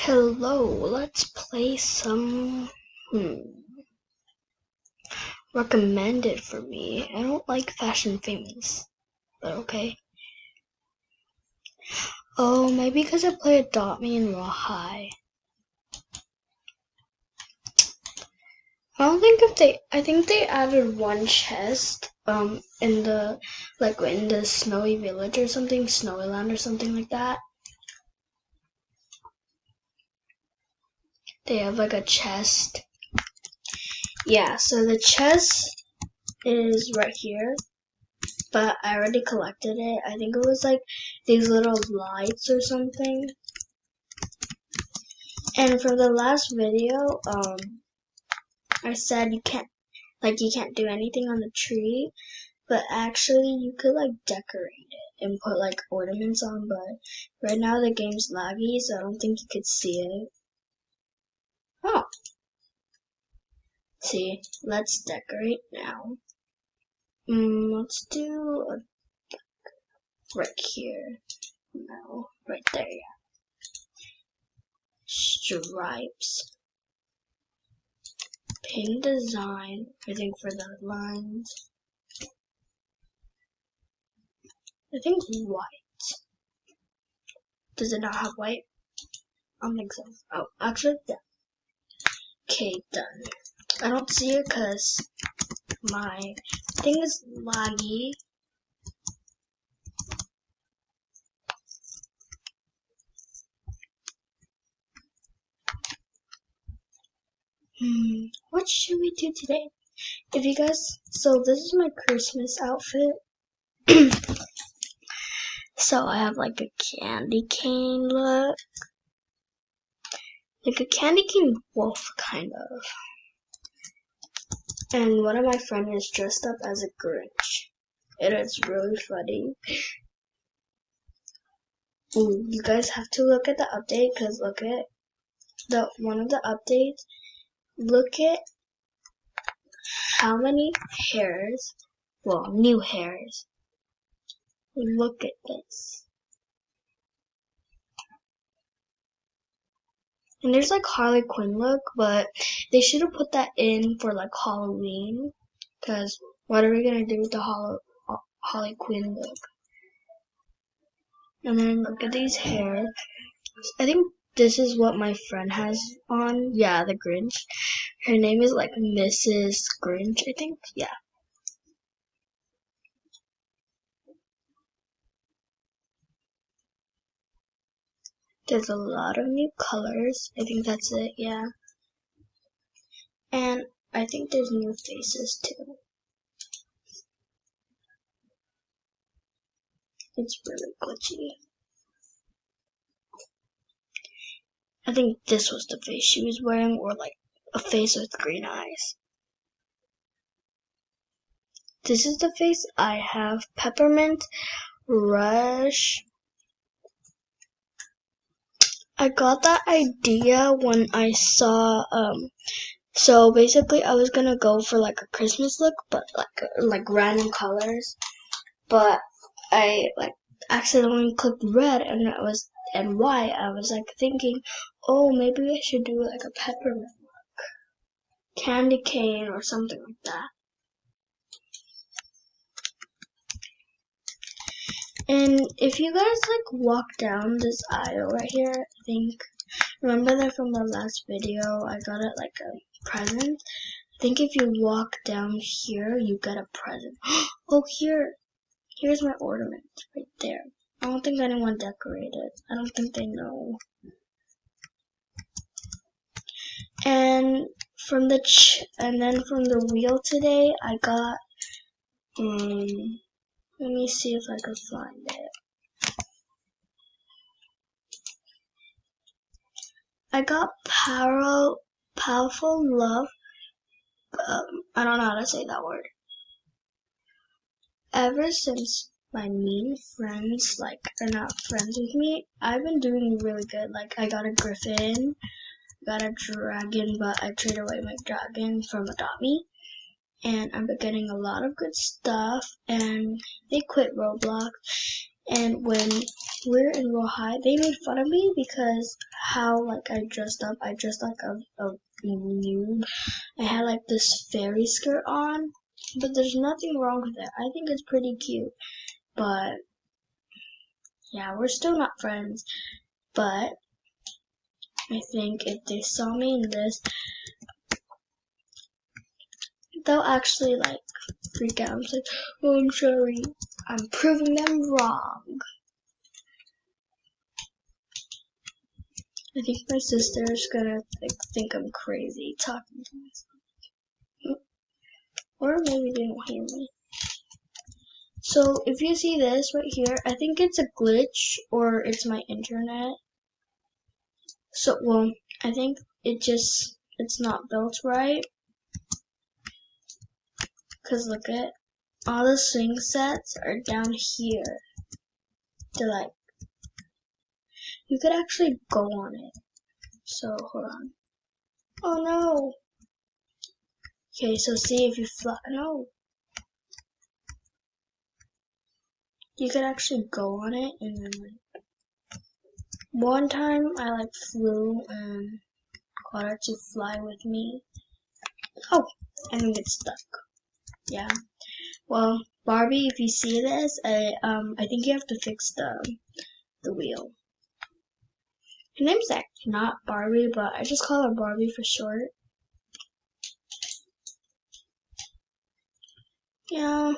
Hello, let's play some recommended for me. I don't like Fashion Famous, but okay. Oh, maybe because I play Adopt Me in Rawhigh. I think they added one chest in the Snowy Village or something, Snowyland or something like that. They have like a chest. Yeah, so the chest is right here. But I already collected it. I think it was like these little lights or something. And from the last video, I said you can't do anything on the tree, but actually you could like decorate it and put like ornaments on, but right now the game's laggy, so I don't think you could see it. Oh. See, let's decorate now. Let's do right here. No, right there, yeah. Stripes. Pin design, I think for the lines. I think white. Does it not have white? I don't think so. Oh, actually, yeah. Okay, done. I don't see it because my thing is laggy. What should we do today? If you guys, so this is my Christmas outfit. So I have like a candy cane look. Like a candy cane wolf, kind of. And one of my friends is dressed up as a Grinch. It is really funny. Ooh, you guys have to look at the update, because look at one of the updates. Look at how many hairs, well, new hairs. Look at this. And there's like Harley Quinn look, but they should have put that in for like Halloween, because what are we gonna do with the Harley Quinn look? And then look at these hairs. I think this is what my friend has on. Yeah, the Grinch. Her name is like Mrs. Grinch, I think. Yeah. There's a lot of new colors. I think that's it, yeah. And I think there's new faces too. It's really glitchy. I think this was the face she was wearing, or like a face with green eyes. This is the face I have. Peppermint Rush. I got that idea when I saw, so basically I was gonna go for like a Christmas look, but like random colors, but I like accidentally clicked red and white. I was like thinking, oh, maybe I should do like a peppermint look, candy cane or something like that. And if you guys like walk down this aisle right here, I think, remember that from the last video, I got it like a present. I think if you walk down here, you get a present. Oh, here's my ornament right there. I don't think anyone decorated. I don't think they know. And from the wheel today, I got, let me see if I can find it. I got Powerful Love. I don't know how to say that word. Ever since my mean friends are not friends with me, I've been doing really good. Like I got a griffin, got a dragon, but I traded away my dragon from Adopt Me. And I've been getting a lot of good stuff, and they quit Roblox. And when we're in Real High, they made fun of me because how like I dressed up. I dressed like a nude. I had like this fairy skirt on, but there's nothing wrong with it. I think it's pretty cute, but yeah, we're still not friends. But I think if they saw me in this, they'll actually like freak out. I'm like, oh, I'm sorry. I'm proving them wrong. I think my sister's gonna think I'm crazy talking to myself. Or maybe they don't hear me. So if you see this right here, I think it's a glitch or it's my internet. So, well, I think it's not built right. Cause look at, all the swing sets are down here. They're like, you could actually go on it. So, hold on. Oh no! Okay, so see if you fly, no. You could actually go on it and then like, one time I like flew and got her to fly with me. Oh, and then get stuck. Yeah. Well, Barbie, if you see this, I think you have to fix the wheel. Her name's actually not Barbie, but I just call her Barbie for short. Yeah,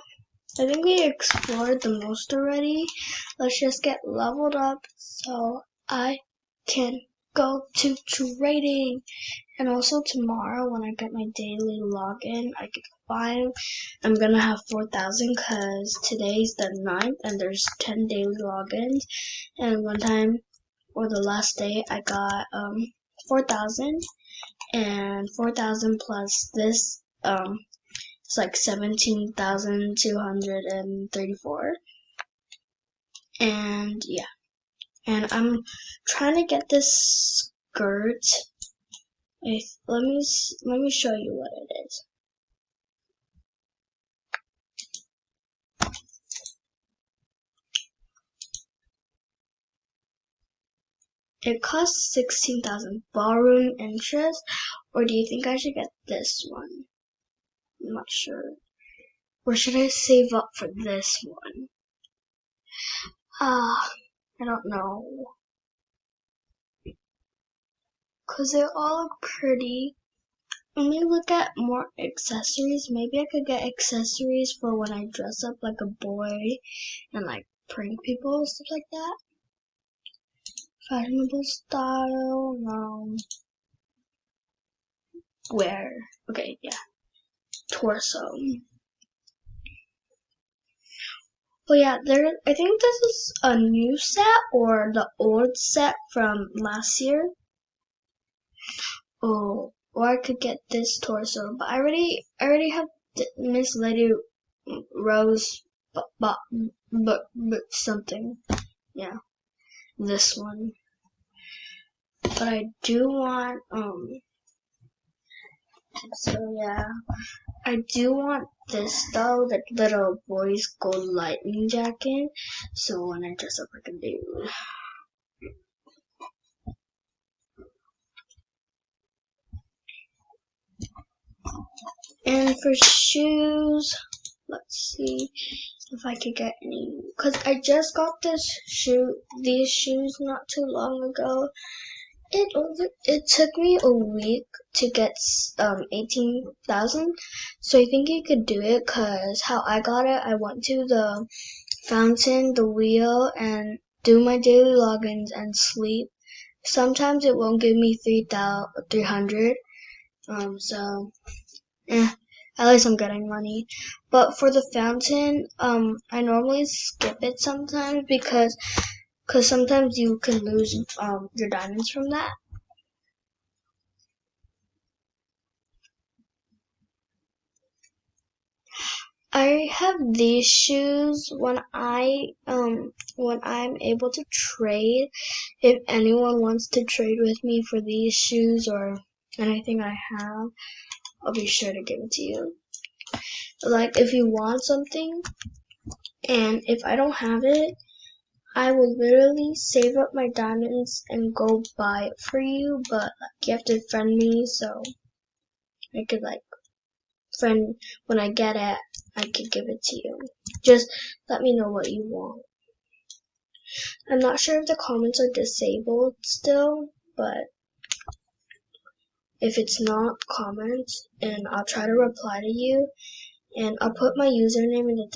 I think we explored the most already. Let's just get leveled up so I can go to trading. And also tomorrow when I get my daily login, I can find, I'm gonna have 4,000 because today's the 9th and there's 10 daily logins. And one time, or the last day, I got 4,000 and 4,000 plus this, it's like 17,234. And yeah, and I'm trying to get this skirt. Let me show you what it is. It costs 16,000 ballroom interest, or do you think I should get this one? I'm not sure. Or should I save up for this one? I don't know. Cause they all look pretty. Let me look at more accessories. Maybe I could get accessories for when I dress up like a boy and like prank people, stuff like that. Fashionable style, no. Where? Okay, yeah. Torso. Well, yeah, I think this is a new set or the old set from last year. Oh, or I could get this torso, but I already have Miss Lady Rose, but something. Yeah, this one. But I do want so yeah, I do want this though, that little boy's gold lightning jacket. So when I dress up like a dude. And for shoes, let's see if I could get any. Cause I just got these shoes not too long ago. It took me a week to get 18,000. So I think you could do it. Cause how I got it, I went to the fountain, the wheel, and do my daily logins and sleep. Sometimes it won't give me 300. So. At least I'm getting money. But for the fountain, I normally skip it sometimes because sometimes you can lose your diamonds from that. I have these shoes when I'm able to trade. If anyone wants to trade with me for these shoes or anything I have, I'll be sure to give it to you. Like if you want something and if I don't have it, I will literally save up my diamonds and go buy it for you, but like, you have to friend me so I could like friend when I get it, I could give it to you. Just let me know what you want. I'm not sure if the comments are disabled still, but if it's not, comment and I'll try to reply to you. And I'll put my username in the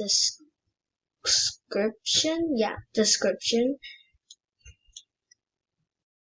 description. Yeah, description.